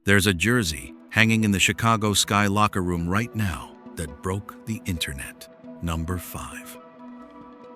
There's a jersey hanging in the Chicago Sky locker room right now that broke the internet. Number 5.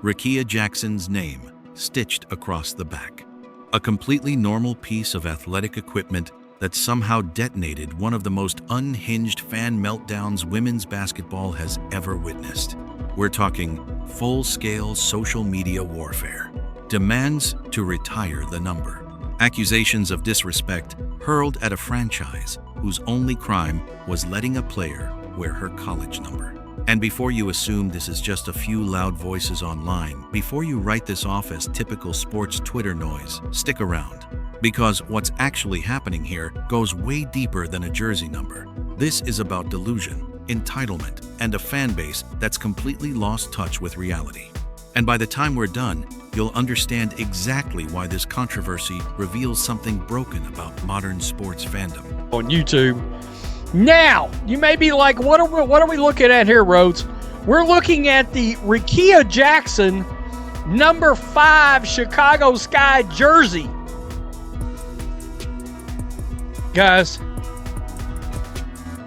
Rickea Jackson's name stitched across the back. A completely normal piece of athletic equipment that somehow detonated one of the most unhinged fan meltdowns women's basketball has ever witnessed. We're talking full-scale social media warfare. Demands to retire the number. Accusations of disrespect hurled at a franchise whose only crime was letting a player wear her college number. And before you assume this is just a few loud voices online, before you write this off as typical sports Twitter noise, stick around. Because what's actually happening here goes way deeper than a jersey number. This is about delusion, entitlement, and a fan base that's completely lost touch with reality. And by the time we're done, you'll understand exactly why this controversy reveals something broken about modern sports fandom. On YouTube. Now, you may be like, what are we looking at here, Rhodes? We're looking at the Rickea Jackson number 5 Chicago Sky jersey. Guys,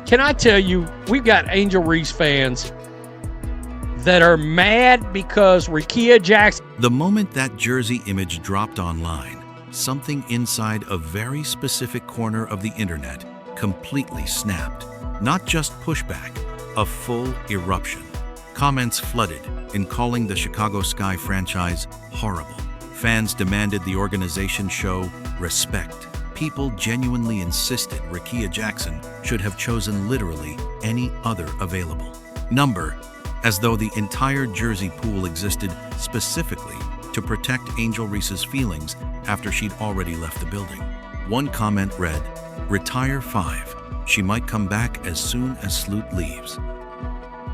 can I tell you, we've got Angel Reese fans that are mad because Rickea Jackson. The moment that jersey image dropped online, something inside a very specific corner of the internet completely snapped. Not just pushback, a full eruption. Comments flooded in calling the Chicago Sky franchise horrible. Fans demanded the organization show respect. People genuinely insisted Rickea Jackson should have chosen literally any other available number, as though the entire jersey pool existed specifically to protect Angel Reese's feelings after she'd already left the building. One comment read, "Retire 5. She might come back as soon as Sloot leaves."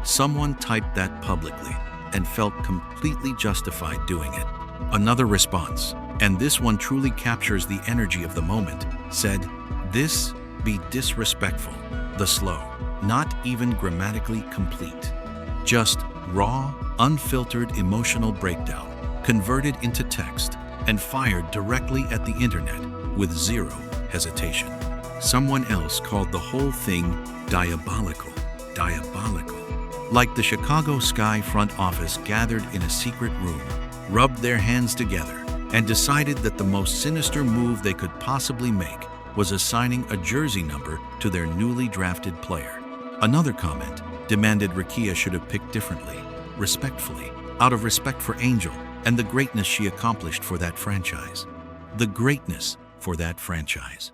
Someone typed that publicly and felt completely justified doing it. Another response, and this one truly captures the energy of the moment, said, "This be disrespectful, the slow, not even grammatically complete. Just raw, unfiltered emotional breakdown, converted into text and fired directly at the internet with zero hesitation." Someone else called the whole thing diabolical. Like the Chicago Sky front office gathered in a secret room, rubbed their hands together, and decided that the most sinister move they could possibly make was assigning a jersey number to their newly drafted player. Another comment demanded Rickea should have picked differently, respectfully, out of respect for Angel and the greatness she accomplished for that franchise. The greatness for that franchise.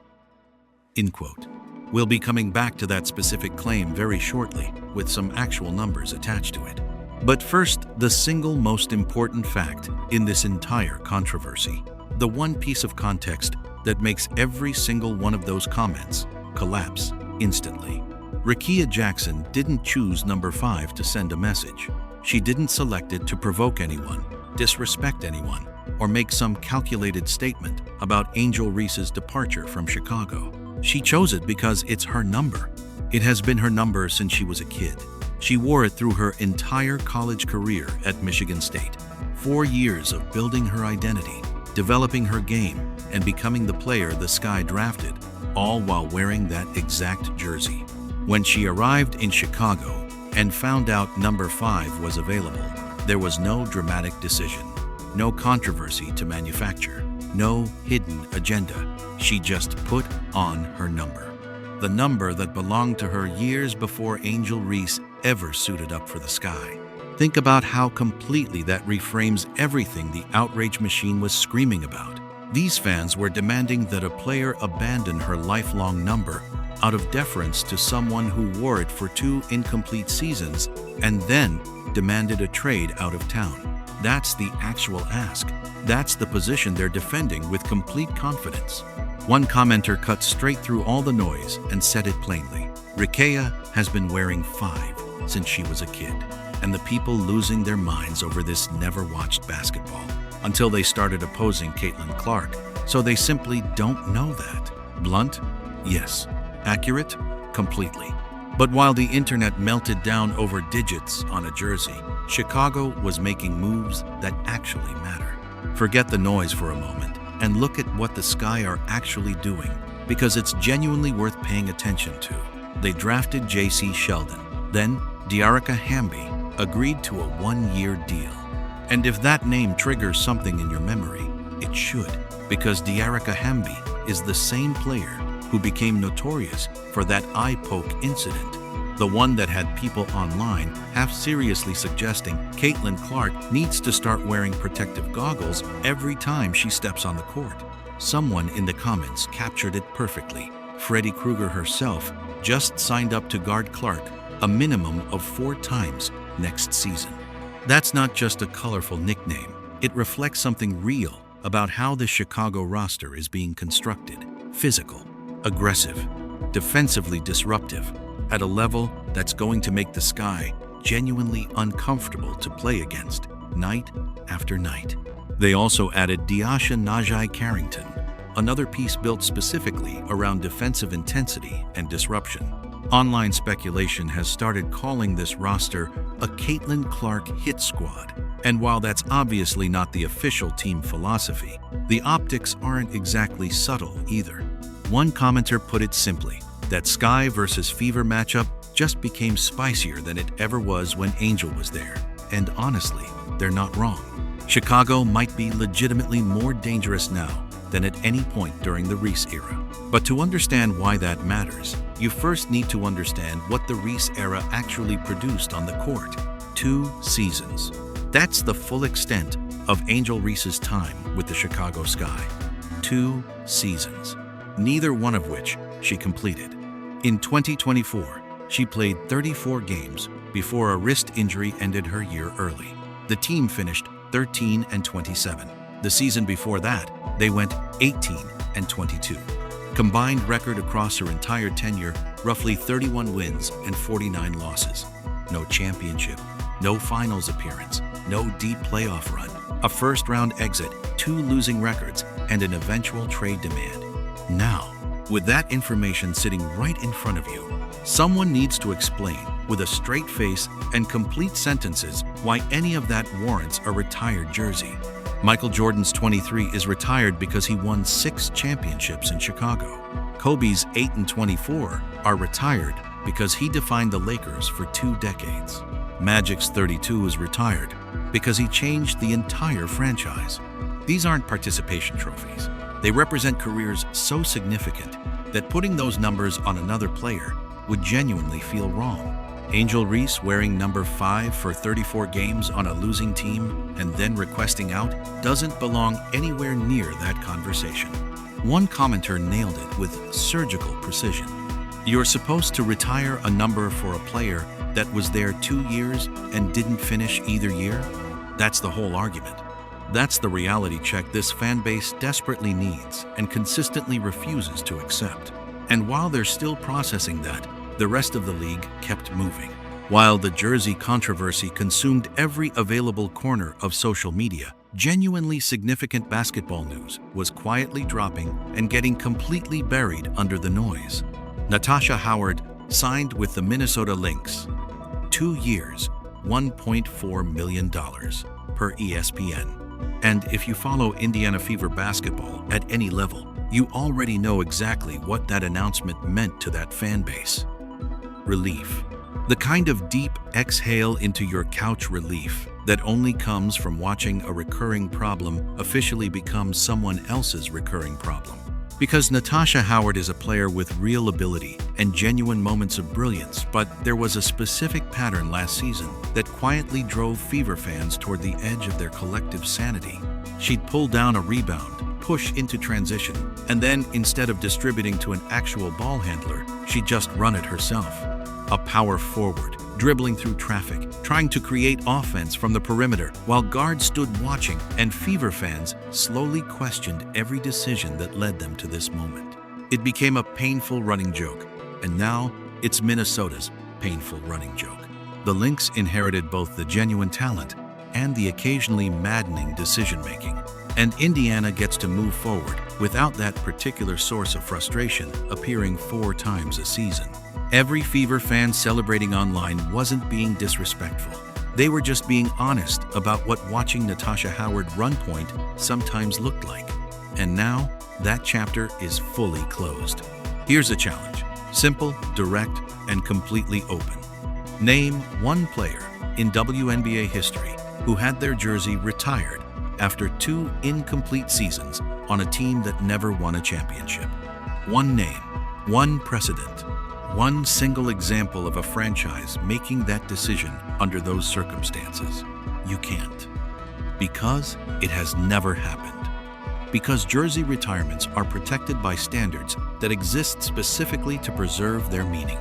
End quote. We'll be coming back to that specific claim very shortly with some actual numbers attached to it. But first, the single most important fact in this entire controversy. The one piece of context that makes every single one of those comments collapse instantly. Rickea Jackson didn't choose number 5 to send a message. She didn't select it to provoke anyone, disrespect anyone, or make some calculated statement about Angel Reese's departure from Chicago. She chose it because it's her number. It has been her number since she was a kid. She wore it through her entire college career at Michigan State. 4 years of building her identity, developing her game, and becoming the player the Sky drafted, all while wearing that exact jersey. When she arrived in Chicago and found out number 5 was available, there was no dramatic decision, no controversy to manufacture, no hidden agenda. She just put on her number. The number that belonged to her years before Angel Reese ever suited up for the Sky. Think about how completely that reframes everything the outrage machine was screaming about. These fans were demanding that a player abandon her lifelong number out of deference to someone who wore it for 2 incomplete seasons and then demanded a trade out of town. That's the actual ask. That's the position they're defending with complete confidence. One commenter cut straight through all the noise and said it plainly. Rickea has been wearing 5 since she was a kid, and the people losing their minds over this never watched basketball until they started opposing Caitlin Clark, so they simply don't know that. Blunt? Yes. Accurate? Completely. But while the internet melted down over digits on a jersey, Chicago was making moves that actually matter. Forget the noise for a moment and look at what the Sky are actually doing. because it's genuinely worth paying attention to. They drafted J.C. Sheldon. Then, Rickea Hamby agreed to a 1-year deal. And if that name triggers something in your memory, it should, because Rickea Hamby is the same player who became notorious for that eye poke incident. The one that had people online half-seriously suggesting Caitlin Clark needs to start wearing protective goggles every time she steps on the court. Someone in the comments captured it perfectly. Freddy Krueger herself just signed up to guard Clark a minimum of 4 times next season. That's not just a colorful nickname. It reflects something real about how the Chicago roster is being constructed. Physical, aggressive, defensively disruptive, at a level that's going to make the Sky genuinely uncomfortable to play against night after night. They also added Natasha Carrington, another piece built specifically around defensive intensity and disruption. Online speculation has started calling this roster a Caitlin Clark hit squad. And while that's obviously not the official team philosophy, the optics aren't exactly subtle either. One commenter put it simply, that Sky versus Fever matchup just became spicier than it ever was when Angel was there. And honestly, they're not wrong. Chicago might be legitimately more dangerous now than at any point during the Reese era. But to understand why that matters, you first need to understand what the Reese era actually produced on the court. 2 seasons. That's the full extent of Angel Reese's time with the Chicago Sky. 2 seasons, neither one of which she completed. In 2024, she played 34 games before a wrist injury ended her year early. The team finished 13-27. The season before that, they went 18-22. Combined record across her entire tenure, roughly 31 wins and 49 losses. No championship, no finals appearance, no deep playoff run, a first-round exit, 2 losing records, and an eventual trade demand. Now, with that information sitting right in front of you, someone needs to explain with a straight face and complete sentences why any of that warrants a retired jersey. Michael Jordan's 23 is retired because he won 6 championships in Chicago. Kobe's 8-24 are retired because he defined the Lakers for 2 decades. Magic's 32 is retired because he changed the entire franchise. These aren't participation trophies. They represent careers so significant that putting those numbers on another player would genuinely feel wrong. Angel Reese wearing number 5 for 34 games on a losing team and then requesting out doesn't belong anywhere near that conversation. One commenter nailed it with surgical precision. You're supposed to retire a number for a player that was there 2 years and didn't finish either year? That's the whole argument. That's the reality check this fan base desperately needs and consistently refuses to accept. And while they're still processing that, the rest of the league kept moving. While the jersey controversy consumed every available corner of social media, genuinely significant basketball news was quietly dropping and getting completely buried under the noise. Natasha Howard signed with the Minnesota Lynx. 2 years, $1.4 million per ESPN. And if you follow Indiana Fever basketball at any level, you already know exactly what that announcement meant to that fan base. Relief. The kind of deep exhale into your couch relief that only comes from watching a recurring problem officially become someone else's recurring problem. Because Natasha Howard is a player with real ability and genuine moments of brilliance, but there was a specific pattern last season that quietly drove Fever fans toward the edge of their collective sanity. She'd pull down a rebound, push into transition, and then, instead of distributing to an actual ball handler, she'd just run it herself. A power forward, dribbling through traffic, trying to create offense from the perimeter, while guards stood watching and Fever fans slowly questioned every decision that led them to this moment. It became a painful running joke, and now it's Minnesota's painful running joke. The Lynx inherited both the genuine talent and the occasionally maddening decision-making, and Indiana gets to move forward without that particular source of frustration appearing 4 times a season. Every Fever fan celebrating online wasn't being disrespectful. They were just being honest about what watching Natasha Howard run point sometimes looked like. And now, that chapter is fully closed. Here's a challenge. Simple, direct, and completely open. Name one player in WNBA history who had their jersey retired after 2 incomplete seasons on a team that never won a championship. One name, one precedent, one single example of a franchise making that decision under those circumstances. You can't. Because it has never happened. Because jersey retirements are protected by standards that exist specifically to preserve their meaning.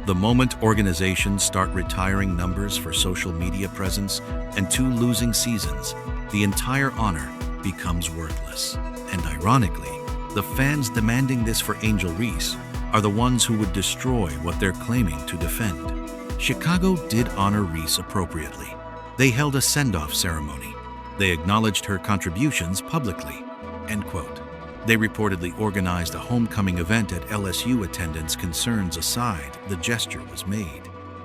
The moment organizations start retiring numbers for social media presence and 2 losing seasons, the entire honor becomes worthless. And ironically, the fans demanding this for Angel Reese are the ones who would destroy what they're claiming to defend. Chicago did honor Reese appropriately. They held a send-off ceremony. They acknowledged her contributions publicly. End quote. They reportedly organized a homecoming event at LSU. Attendance concerns aside, the gesture was made.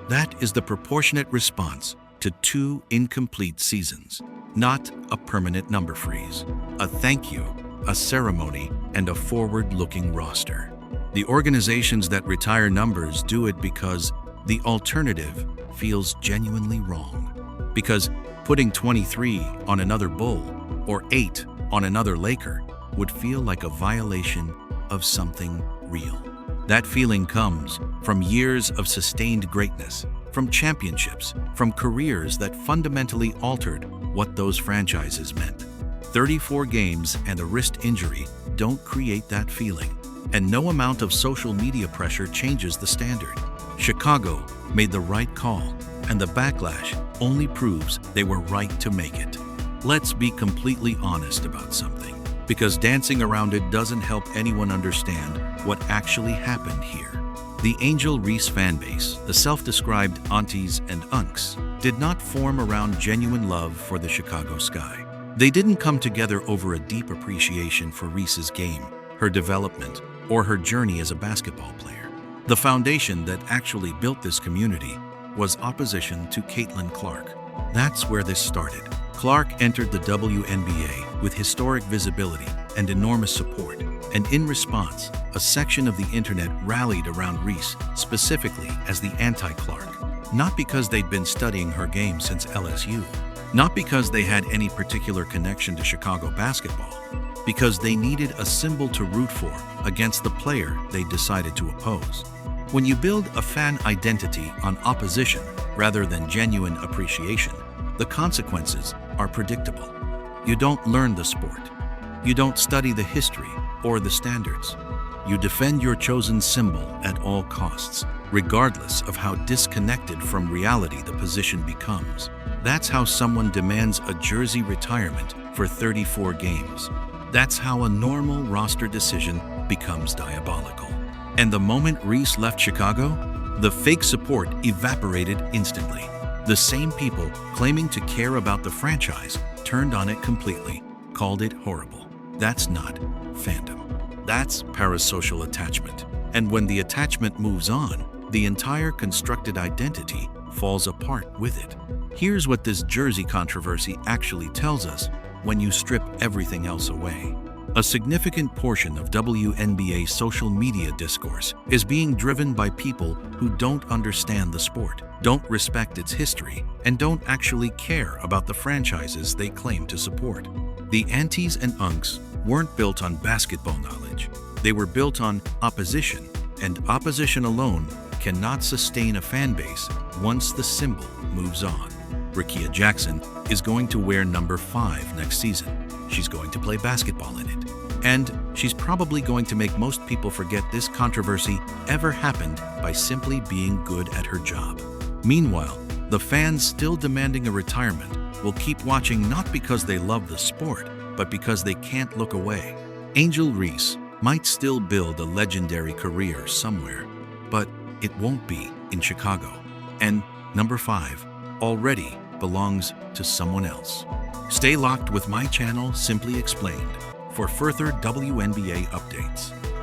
That is the proportionate response to 2 incomplete seasons, not a permanent number freeze. A thank you, a ceremony, and a forward-looking roster. The organizations that retire numbers do it because the alternative feels genuinely wrong. Because putting 23 on another Bull or 8 on another Laker would feel like a violation of something real. That feeling comes from years of sustained greatness, from championships, from careers that fundamentally altered what those franchises meant. 34 games and a wrist injury don't create that feeling, and no amount of social media pressure changes the standard. Chicago made the right call, and the backlash only proves they were right to make it. Let's be completely honest about something, because dancing around it doesn't help anyone understand what actually happened here. The Angel Reese fanbase, the self-described aunties and unks, did not form around genuine love for the Chicago Sky. They didn't come together over a deep appreciation for Reese's game, her development, or her journey as a basketball player. The foundation that actually built this community was opposition to Caitlin Clark. That's where this started. Clark entered the WNBA with historic visibility and enormous support, and in response, a section of the internet rallied around Reese specifically as the anti-Clark. Not because they'd been studying her game since LSU, not because they had any particular connection to Chicago basketball, because they needed a symbol to root for against the player they decided to oppose. When you build a fan identity on opposition rather than genuine appreciation, the consequences are predictable. You don't learn the sport. You don't study the history or the standards. You defend your chosen symbol at all costs, regardless of how disconnected from reality the position becomes. That's how someone demands a jersey retirement for 34 games. That's how a normal roster decision becomes diabolical. And the moment Reese left Chicago, the fake support evaporated instantly. The same people claiming to care about the franchise turned on it completely, called it horrible. That's not fandom. That's parasocial attachment. And when the attachment moves on, the entire constructed identity falls apart with it. Here's what this jersey controversy actually tells us when you strip everything else away. A significant portion of WNBA social media discourse is being driven by people who don't understand the sport, don't respect its history, and don't actually care about the franchises they claim to support. The aunties and unks weren't built on basketball knowledge. They were built on opposition, and opposition alone cannot sustain a fan base once the symbol moves on. Rickea Jackson is going to wear number 5 next season. She's going to play basketball in it. And she's probably going to make most people forget this controversy ever happened by simply being good at her job. Meanwhile, the fans still demanding a retirement will keep watching not because they love the sport, but because they can't look away. Angel Reese might still build a legendary career somewhere, but it won't be in Chicago. And number 5 already belongs to someone else. Stay locked with my channel, Simply Explained, for further WNBA updates.